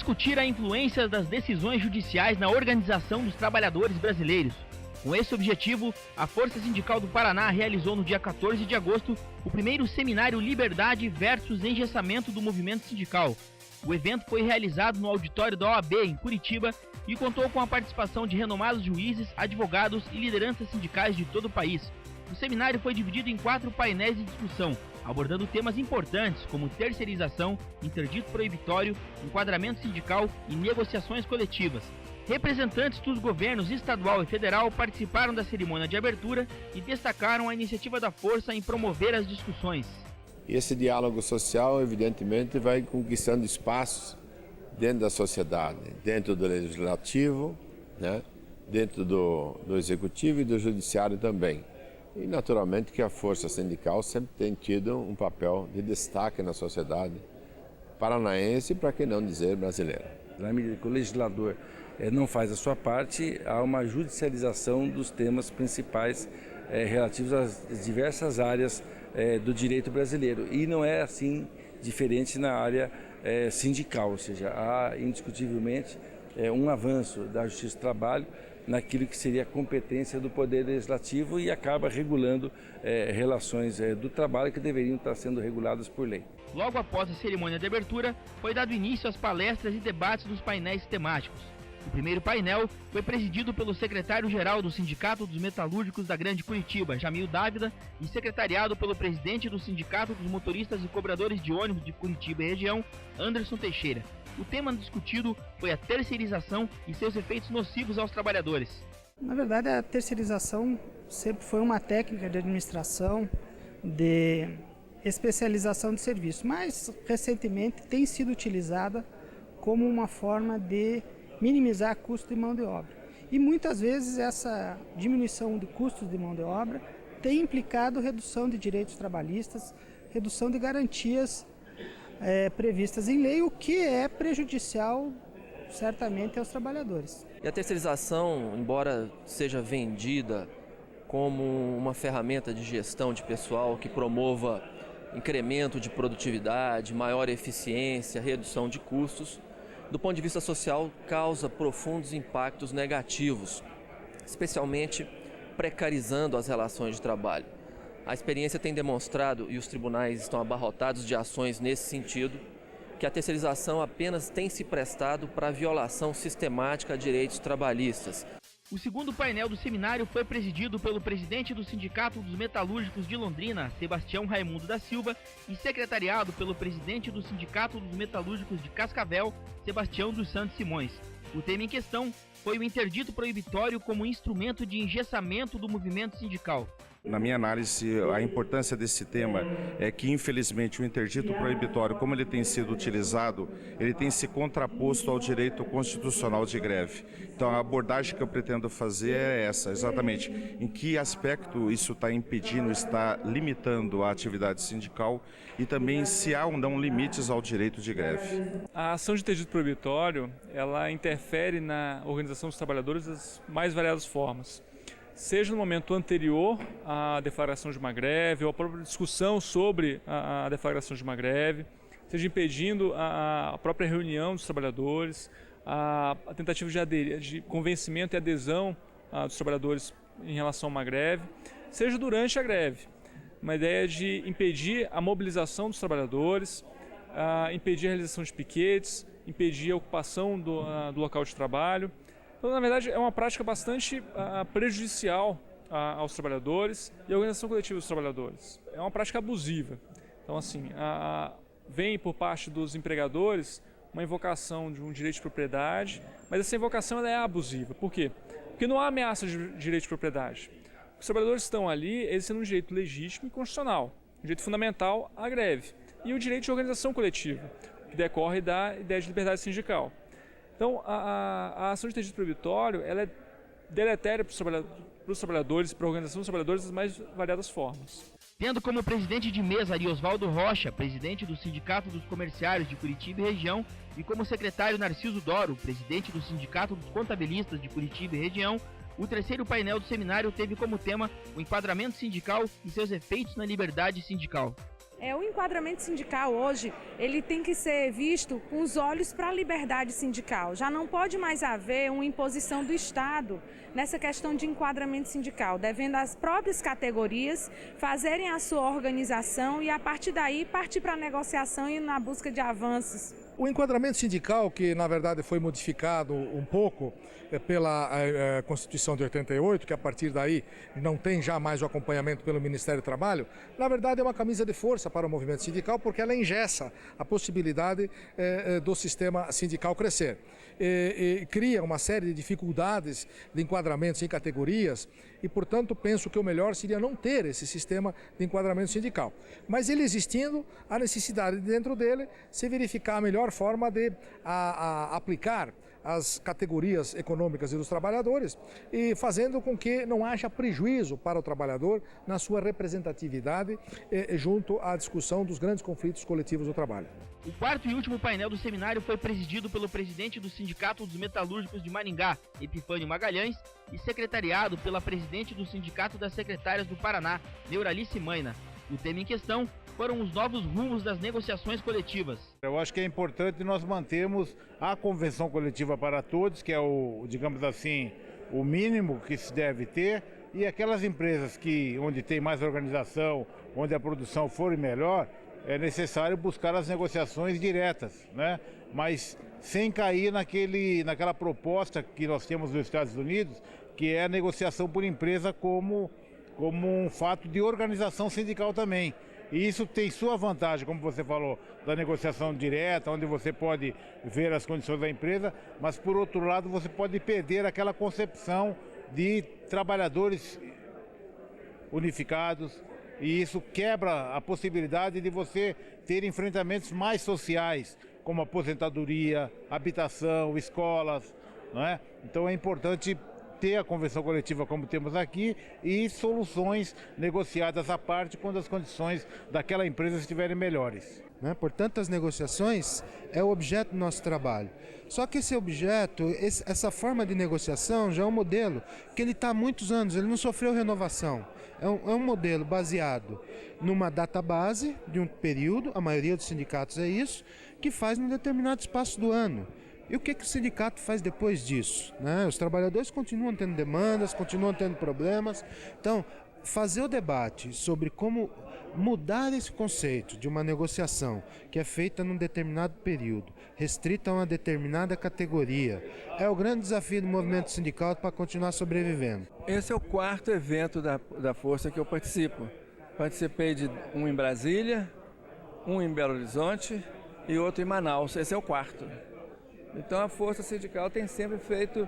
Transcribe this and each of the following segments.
discutir a influência das decisões judiciais na organização dos trabalhadores brasileiros. Com esse objetivo, a Força Sindical do Paraná realizou no dia 14 de agosto o primeiro seminário Liberdade versus Engessamento do Movimento Sindical. O evento foi realizado no auditório da OAB, em Curitiba, e contou com a participação de renomados juízes, advogados e lideranças sindicais de todo o país. O seminário foi dividido em 4 painéis de discussão, abordando temas importantes como terceirização, interdito proibitório, enquadramento sindical e negociações coletivas. Representantes dos governos estadual e federal participaram da cerimônia de abertura e destacaram a iniciativa da Força em promover as discussões. Esse diálogo social, evidentemente, vai conquistando espaços dentro da sociedade, dentro do legislativo, né? Dentro do executivo e do judiciário também. E, naturalmente, que a força sindical sempre tem tido um papel de destaque na sociedade paranaense e, para que não dizer, brasileira. Na medida que o legislador não faz a sua parte, há uma judicialização dos temas principais relativos às diversas áreas do direito brasileiro. E não é assim diferente na área sindical, ou seja, há indiscutivelmente um avanço da Justiça do Trabalho naquilo que seria a competência do Poder Legislativo e acaba regulando relações do trabalho que deveriam estar sendo reguladas por lei. Logo após a cerimônia de abertura, foi dado início às palestras e debates dos painéis temáticos. O primeiro painel foi presidido pelo secretário-geral do Sindicato dos Metalúrgicos da Grande Curitiba, Jamil Dávila, e secretariado pelo presidente do Sindicato dos Motoristas e Cobradores de Ônibus de Curitiba e região, Anderson Teixeira. O tema discutido foi a terceirização e seus efeitos nocivos aos trabalhadores. Na verdade, a terceirização sempre foi uma técnica de administração, de especialização de serviço, mas recentemente tem sido utilizada como uma forma de minimizar custo de mão de obra. E muitas vezes essa diminuição de custos de mão de obra tem implicado redução de direitos trabalhistas, redução de garantias previstas em lei, o que é prejudicial certamente aos trabalhadores. E a terceirização, embora seja vendida como uma ferramenta de gestão de pessoal que promova incremento de produtividade, maior eficiência, redução de custos, do ponto de vista social, causa profundos impactos negativos, especialmente precarizando as relações de trabalho. A experiência tem demonstrado, e os tribunais estão abarrotados de ações nesse sentido, que a terceirização apenas tem se prestado para a violação sistemática de direitos trabalhistas. O segundo painel do seminário foi presidido pelo presidente do Sindicato dos Metalúrgicos de Londrina, Sebastião Raimundo da Silva, e secretariado pelo presidente do Sindicato dos Metalúrgicos de Cascavel, Sebastião dos Santos Simões. O tema em questão foi o interdito proibitório como instrumento de engessamento do movimento sindical. Na minha análise, a importância desse tema é que, infelizmente, o interdito proibitório, como ele tem sido utilizado, ele tem se contraposto ao direito constitucional de greve. Então, a abordagem que eu pretendo fazer é essa, exatamente, em que aspecto isso está impedindo, está limitando a atividade sindical e também se há ou não limites ao direito de greve. A ação de interdito proibitório, ela interfere na organização dos trabalhadores das mais variadas formas. Seja no momento anterior à declaração de uma greve ou a própria discussão sobre a declaração de uma greve, seja impedindo a própria reunião dos trabalhadores, a tentativa de convencimento e adesão dos trabalhadores em relação a uma greve, seja durante a greve. Uma ideia de impedir a mobilização dos trabalhadores, impedir a realização de piquetes, impedir a ocupação do local de trabalho. Então, na verdade, é uma prática bastante prejudicial aos trabalhadores e à organização coletiva dos trabalhadores. É uma prática abusiva. Então, assim, vem por parte dos empregadores uma invocação de um direito de propriedade, mas essa invocação ela é abusiva. Por quê? Porque não há ameaça de direito de propriedade. Os trabalhadores estão ali exercendo um direito legítimo e constitucional, um direito fundamental à greve, e o direito de organização coletiva, que decorre da ideia de liberdade sindical. Então, a ação de interdito proibitório ela é deletéria para os trabalhadores, para a organização dos trabalhadores das mais variadas formas. Tendo como presidente de mesa Ari Osvaldo Rocha, presidente do Sindicato dos Comerciários de Curitiba e região, e como secretário Narciso Doro, presidente do Sindicato dos Contabilistas de Curitiba e região, o terceiro painel do seminário teve como tema o enquadramento sindical e seus efeitos na liberdade sindical. O enquadramento sindical hoje, ele tem que ser visto com os olhos para a liberdade sindical. Já não pode mais haver uma imposição do Estado nessa questão de enquadramento sindical, devendo as próprias categorias fazerem a sua organização e, a partir daí, partir para a negociação e na busca de avanços. O enquadramento sindical, que na verdade foi modificado um pouco pela Constituição de 88, que a partir daí não tem já mais o acompanhamento pelo Ministério do Trabalho, na verdade é uma camisa de força para o movimento sindical, porque ela engessa a possibilidade do sistema sindical crescer. E cria uma série de dificuldades de enquadramentos em categorias e, portanto, penso que o melhor seria não ter esse sistema de enquadramento sindical. Mas ele existindo, a necessidade de dentro dele se verificar a melhor forma de aplicar as categorias econômicas e dos trabalhadores e fazendo com que não haja prejuízo para o trabalhador na sua representatividade junto à discussão dos grandes conflitos coletivos do trabalho. O quarto e último painel do seminário foi presidido pelo presidente do Sindicato dos Metalúrgicos de Maringá, Epifânio Magalhães, e secretariado pela presidente do Sindicato das Secretárias do Paraná, Neuralice Maina. O tema em questão foram os novos rumos das negociações coletivas. Eu acho que é importante nós mantermos a convenção coletiva para todos, que é o, digamos assim, o mínimo que se deve ter, e aquelas empresas onde tem mais organização, onde a produção for melhor, é necessário buscar as negociações diretas, né? Mas sem cair naquela proposta que nós temos nos Estados Unidos, que é a negociação por empresa como um fato de organização sindical também. E isso tem sua vantagem, como você falou, da negociação direta, onde você pode ver as condições da empresa, mas por outro lado você pode perder aquela concepção de trabalhadores unificados, e isso quebra a possibilidade de você ter enfrentamentos mais sociais, como aposentadoria, habitação, escolas, não é? Então é importante ter a convenção coletiva como temos aqui e soluções negociadas à parte quando as condições daquela empresa estiverem melhores. Portanto, as negociações é o objeto do nosso trabalho. Só que esse objeto, essa forma de negociação já é um modelo que ele está há muitos anos, ele não sofreu renovação. É um modelo baseado numa database de um período, a maioria dos sindicatos é isso, que faz num determinado espaço do ano. E o que o sindicato faz depois disso? Os trabalhadores continuam tendo demandas, continuam tendo problemas. Então, fazer o debate sobre como mudar esse conceito de uma negociação que é feita num determinado período, restrita a uma determinada categoria, é o grande desafio do movimento sindical para continuar sobrevivendo. Esse é o quarto evento da Força que eu participo. Participei de um em Brasília, um em Belo Horizonte e outro em Manaus. Esse é o quarto. Então a Força Sindical tem sempre feito...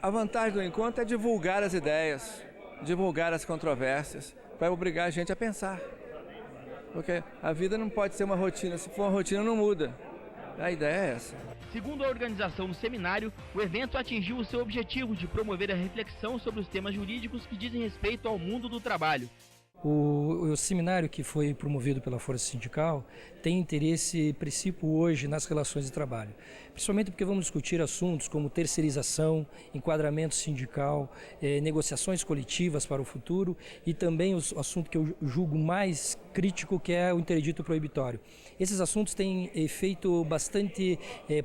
A vantagem do encontro é divulgar as ideias, divulgar as controvérsias, para obrigar a gente a pensar. Porque a vida não pode ser uma rotina, se for uma rotina não muda. A ideia é essa. Segundo a organização do seminário, o evento atingiu o seu objetivo de promover a reflexão sobre os temas jurídicos que dizem respeito ao mundo do trabalho. O seminário que foi promovido pela Força Sindical tem interesse principal hoje nas relações de trabalho, principalmente porque vamos discutir assuntos como terceirização, enquadramento sindical, negociações coletivas para o futuro e também o assunto que eu julgo mais crítico, que é o interdito proibitório. Esses assuntos têm efeito bastante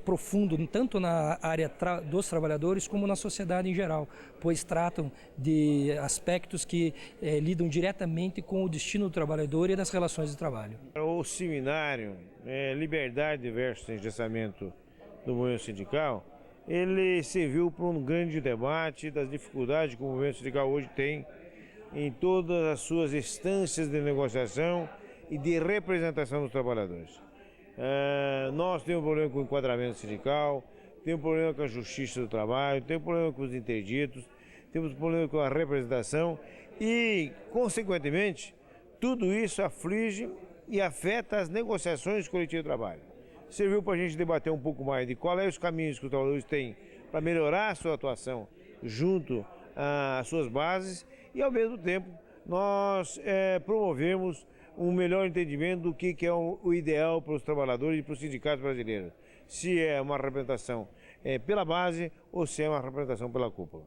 profundo, tanto na área dos trabalhadores como na sociedade em geral, pois tratam de aspectos que lidam diretamente com o destino do trabalhador e das relações de trabalho. O seminário Liberdade versus Engessamento do Movimento Sindical, ele serviu para um grande debate das dificuldades que o movimento sindical hoje tem em todas as suas instâncias de negociação e de representação dos trabalhadores. Nós temos um problema com o enquadramento sindical, temos um problema com a justiça do trabalho, temos um problema com os interditos, temos um problema com a representação e, consequentemente, tudo isso aflige e afeta as negociações coletivas de trabalho. Serviu para a gente debater um pouco mais de quais os caminhos que os trabalhadores têm para melhorar a sua atuação junto às suas bases e, ao mesmo tempo, nós promovemos um melhor entendimento do que é o ideal para os trabalhadores e para os sindicatos brasileiros. Se é uma representação pela base ou se é uma representação pela cúpula.